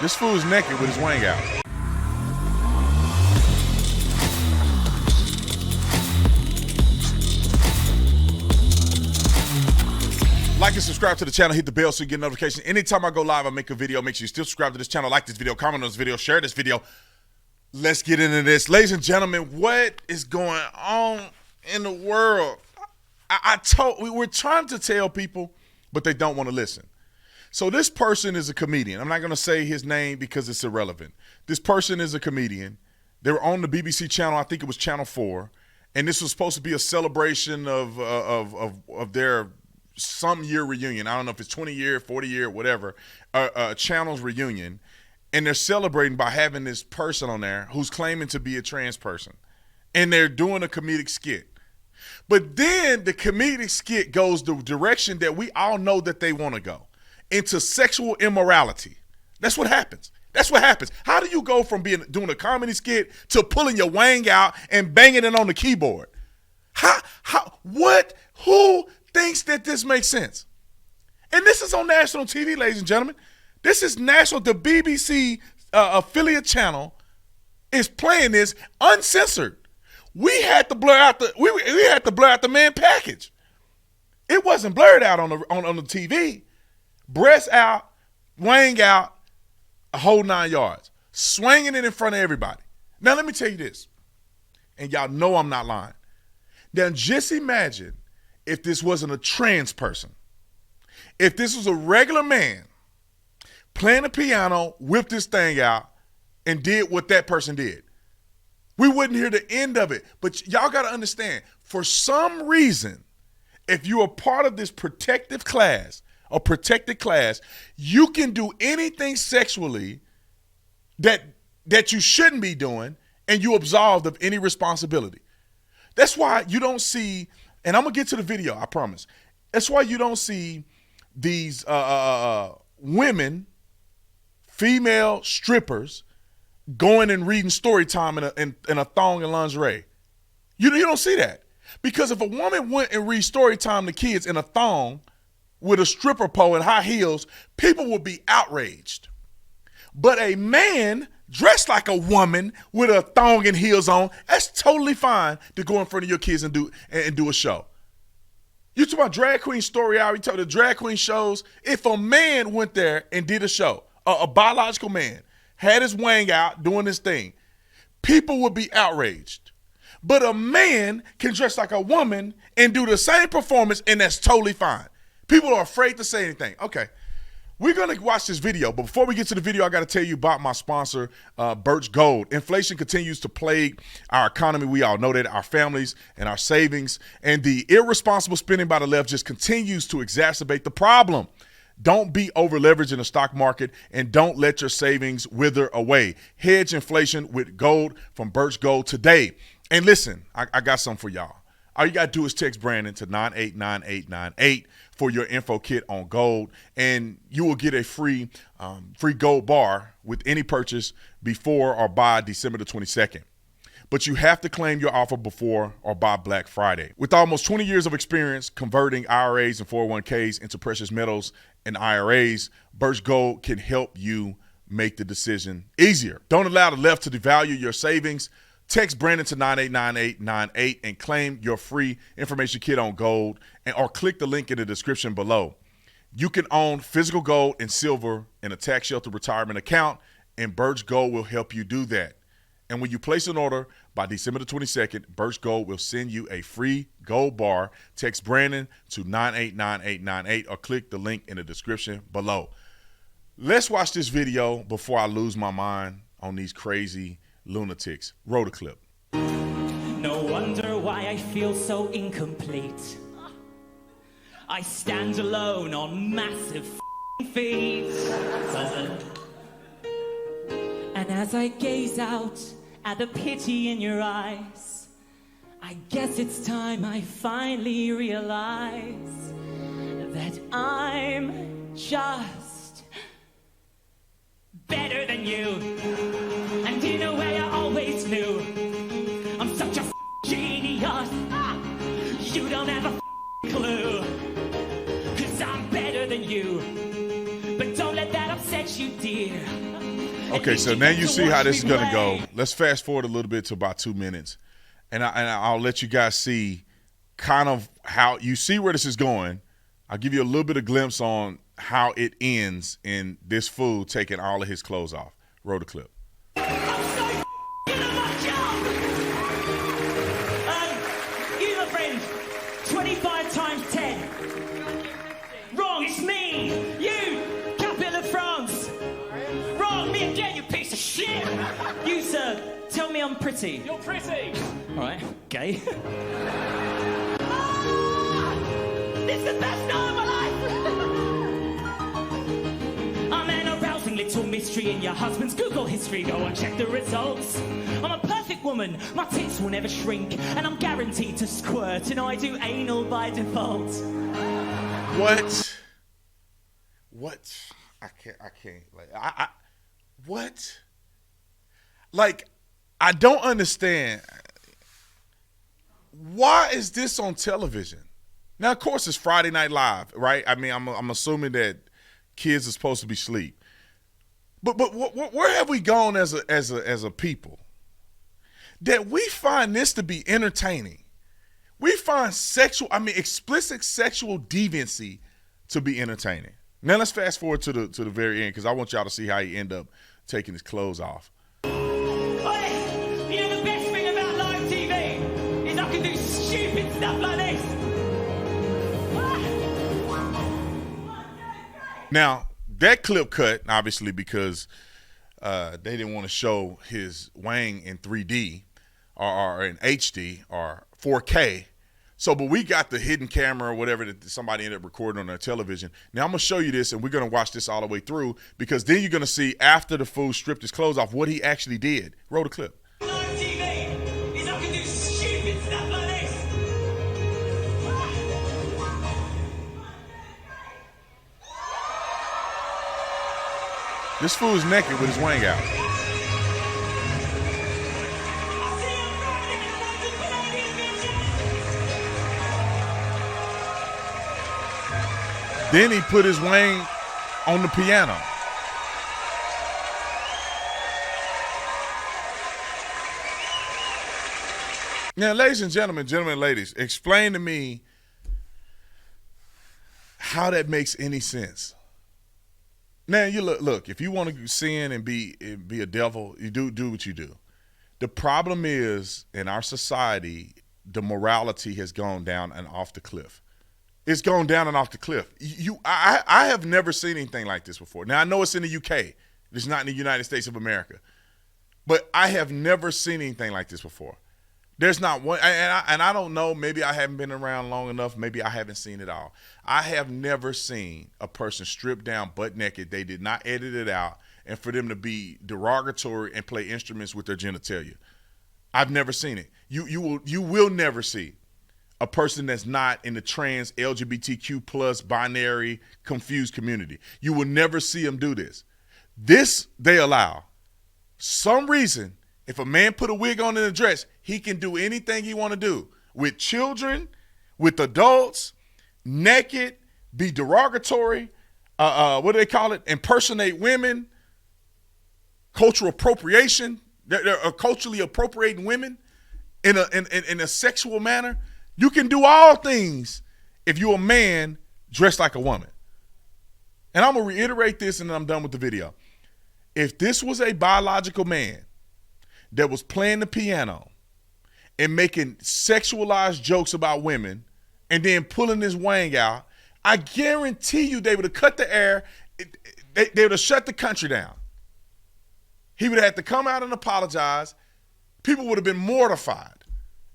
This fool's naked with his wang out. Like and subscribe to the channel. Hit the bell so you get notifications. Anytime I go live, I make a video. Make sure you still subscribe to this channel. Like this video, comment on this video, share this video. Let's get into this. Ladies and gentlemen, what is going on in the world? We're trying to tell people, but they don't want to listen. So this person is a comedian. I'm not going to say his name because it's irrelevant. This person is a comedian. They were on the BBC channel. I think it was Channel 4. And this was supposed to be a celebration of their some year reunion. I don't know if it's 20 year, 40 year, whatever, channel's reunion. And they're celebrating by having this person on there who's claiming to be a trans person. And they're doing a comedic skit. But then the comedic skit goes the direction that we all know that they want to go, into sexual immorality. That's what happens. That's what happens. How do you go from doing a comedy skit to pulling your wang out and banging it on the keyboard? Who thinks that this makes sense? And this is on national TV, ladies and gentlemen. This is national. The BBC affiliate channel is playing this uncensored. We had to blur out the man package. It wasn't blurred out on the TV. Breast out, wang out, a whole 9 yards, swinging it in front of everybody. Now let me tell you this, and y'all know I'm not lying. Now just imagine if this wasn't a trans person. If this was a regular man playing the piano, whipped this thing out, and did what that person did. We wouldn't hear the end of it. But y'all got to understand, for some reason, if you're a part of this protected class, you can do anything sexually that you shouldn't be doing, and you're absolved of any responsibility. That's why you don't see, and I'm going to get to the video, I promise. That's why you don't see these women, female strippers, going and reading story time in a thong and lingerie. You don't see that. Because if a woman went and read story time to kids in a thong with a stripper pole and high heels, people would be outraged. But a man dressed like a woman with a thong and heels on, that's totally fine to go in front of your kids and do a show. You talk about drag queen story hour, you talk about the drag queen shows. If a man went there and did a show, a biological man, had his wang out doing his thing, people would be outraged. But a man can dress like a woman and do the same performance, and that's totally fine. People are afraid to say anything. Okay, we're going to watch this video, but before we get to the video, I got to tell you about my sponsor, Birch Gold. Inflation continues to plague our economy. We all know that, our families and our savings, and the irresponsible spending by the left just continues to exacerbate the problem. Don't be over leveraged in the stock market, and don't let your savings wither away. Hedge inflation with gold from Birch Gold today. And listen, I got something for y'all. All you got to do is text Brandon to 989898 for your info kit on gold, and you will get a free gold bar with any purchase before or by December the 22nd. But you have to claim your offer before or by Black Friday. With almost 20 years of experience converting IRAs and 401ks into precious metals and IRAs, Birch Gold can help you make the decision easier. Don't allow the left to devalue your savings. Text Brandon to 989898 and claim your free information kit on gold, or click the link in the description below. You can own physical gold and silver in a tax shelter retirement account, and Birch Gold will help you do that. And when you place an order by December the 22nd, Birch Gold will send you a free gold bar. Text Brandon to 989898 or click the link in the description below. Let's watch this video before I lose my mind on these crazy lunatics. Roll the clip. No wonder why I feel so incomplete. I stand alone on massive feet. And as I gaze out at the pity in your eyes, I guess it's time I finally realize that I'm just better than you. And in a way I always knew I'm such a genius. You don't have a clue, 'cause I'm better than you. But don't let that upset you, dear. Okay, so now you see how this is going to go. Let's fast forward a little bit to about 2 minutes, and I'll let you guys see kind of how you see where this is going. I'll give you a little bit of glimpse on how it ends in this fool taking all of his clothes off. Roll the clip. You, my friend, 25 times 10. Wrong, it's me. You, capital of France. Wrong, me again, you piece of shit. You, sir, tell me I'm pretty. You're pretty. All right, gay. This is the best night of my life. I'm an arousing little mystery in your husband's Google history. Go and check the results. I'm a perfect woman. My tits will never shrink, and I'm guaranteed to squirt. And I do anal by default. What? I can't. Like, what? Like, I don't understand. Why is this on television? Now, of course, it's Friday Night Live, right? I mean, I'm assuming that kids are supposed to be asleep. But where have we gone as a people that we find this to be entertaining? We find explicit sexual deviancy to be entertaining. Now let's fast forward to the very end because I want y'all to see how he end up taking his clothes off. You know the best thing about live TV is I can do stupid stuff like this. Now, that clip cut, obviously, because they didn't want to show his wang in 3D or in HD or 4K. So, but we got the hidden camera or whatever that somebody ended up recording on their television. Now, I'm going to show you this, and we're going to watch this all the way through because then you're going to see after the fool stripped his clothes off what he actually did. Roll the clip. Live TV is I can do stupid stuff like this. This fool is naked with his wang out. Then he put his wang on the piano. Now, ladies and gentlemen, and ladies, explain to me how that makes any sense. Now, you look, if you want to sin and be a devil, you do what you do. The problem is, in our society, the morality has gone down and off the cliff. It's gone down and off the cliff. I have never seen anything like this before. Now, I know it's in the UK. It's not in the United States of America. But I have never seen anything like this before. There's not one, and I don't know, maybe I haven't been around long enough, maybe I haven't seen it all. I have never seen a person stripped down butt naked, they did not edit it out, and for them to be derogatory and play instruments with their genitalia. I've never seen it. You will never see a person that's not in the trans LGBTQ plus binary confused community. You will never see them do this. This they allow. Some reason, if a man put a wig on and a dress, he can do anything he want to do with children, with adults, naked, be derogatory, what do they call it? Impersonate women, cultural appropriation. They're culturally appropriating women in a sexual manner. You can do all things if you're a man dressed like a woman. And I'm going to reiterate this and then I'm done with the video. If this was a biological man that was playing the piano and making sexualized jokes about women and then pulling his wang out, I guarantee you they would have cut the air. They would have shut the country down. He would have had to come out and apologize. People would have been mortified.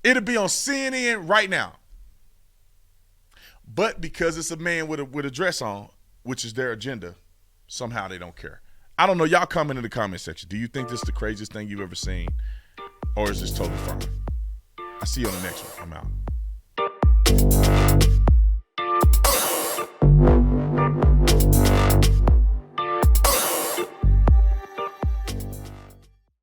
It'd be on CNN right now. But because it's a man with a dress on, which is their agenda, somehow they don't care. I don't know. Y'all comment in the comment section. Do you think this is the craziest thing you've ever seen? Or is this totally fine? I'll see you on the next one. I'm out.